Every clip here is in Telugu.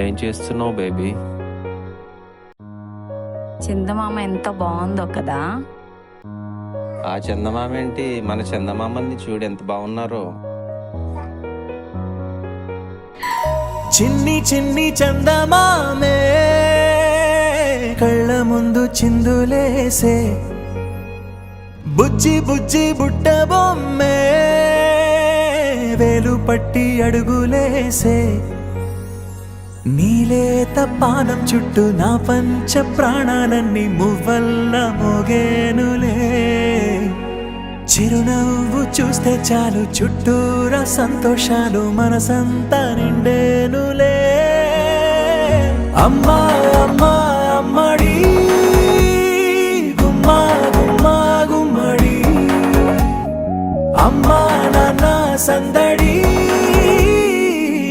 ఏం చేస్తున్నావు బేబీ? చందమామ ఎంత బాగుందో కదా. ఆ చందమామ ఏంటి, మన చందమామల్ని చూడు ఎంత బాగున్నారో. చిన్ని చిన్ని చందమామే కళ్ళ ముందు చిందులేసే, బుజ్జి బుజ్జి బుట్ట బొమ్మే వేలు పట్టి అడుగులేసే, నీలేత పానం చుట్టూ నా పంచ ప్రాణాలన్నీ మువ్వల్ల మోగేనులే. చిరునవ్వు చూస్తే చాలు చుట్టూరా సంతోషాలు మనసంతా నిండేనులే. అమ్మా అమ్మా అమ్మడి గుమ్మా గుమ్మా గుమ్మడి, అమ్మా నాన్న సందడి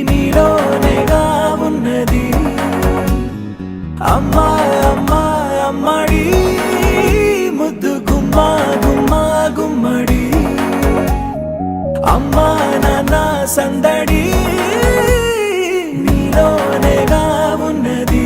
నీలోనేగా ఉన్నది. అమ్మా అమ్మా అమ్మడి ముద్దు గుమ్మా గుమ్మా గుమ్మడి, అమ్మా నాన్న సందడి నీలోనేగా ఉన్నది.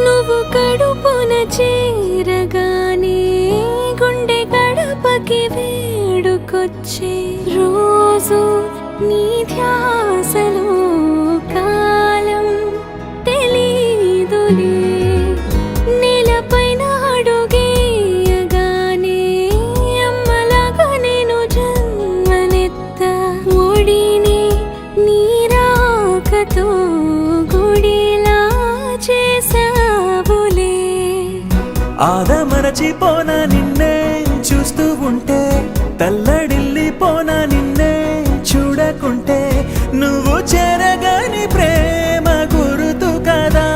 నువ్వు కడుపున చేరగానే గుండె గడపకి వేడుకొచ్చే, రోజు నీ ధ్యాసలో కాలం తెలీదులే. నేలపైన అడుగేయగానే అమ్మలాగా నేను జన్మనెత్త, ఒడిని నీ రాకతో గుడిలా చేసావులే. ఆదమరచిపోన నిన్నే చూస్తూ ఉంటే, తల్లడిల్లిపోన నిన్నే చూడకుంటే, నువ్వు చెరగని ప్రేమ గురుతు కదా.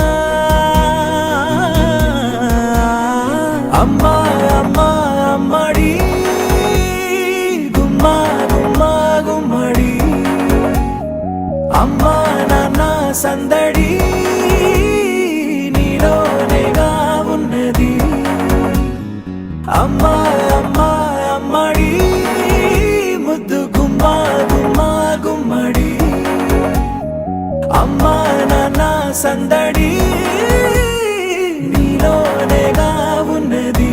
అమ్మా అమ్మా అమ్మడి గుమ్మా గుమ్మా గుమ్మడి, అమ్మా నాన్న సందడి నీలోనేగా ఉన్నది. అమ్మా అమ్మా అమ్మడి ముద్దు గుమ్మా గుమ్మా గుమ్మడి, అమ్మా నాన్న సందడి నీలోనేగా ఉన్నది.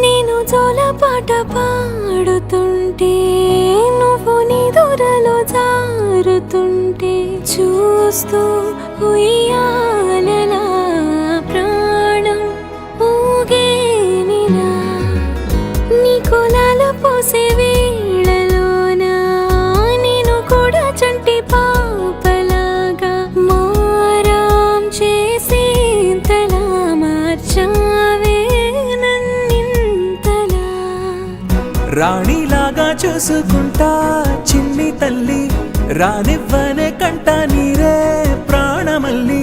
నేను జోలపాట పాడుతుంటే, నువ్వు నీ దూరలో జారుతుంటే, చూస్తూ ఉయ్యాలలా ప్రాణం ఊగేనిలా. నీ కులాల పోసే వేళలోన నేను కూడా చంటి పాపలాగా మారాం చేసేంతలా మార్చావే నన్నింతలా. రాణిలాగా చూసుకుంటా చిన్ని తల్లి, రానివ్వనే కంట నీరే ప్రాణమల్లి,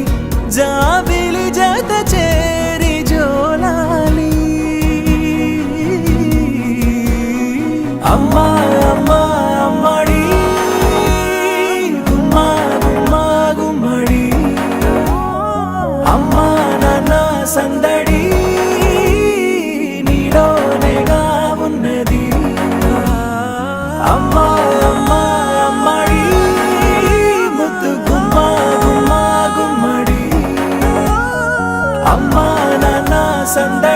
జాబిలి జత చేరి జోలాలి. అమ్మా అమ్మా అమ్మడి గుమ్మా గుమ్మా గుమ్మడి, అమ్మా నాన్న సందడి నీలోనేగా ఉన్నది. అమ్మా అమ్మా అమ్మడి ముద్దు గుమ్మా గుమ్మా గుమ్మడి, అమ్మా నాన్న సందడి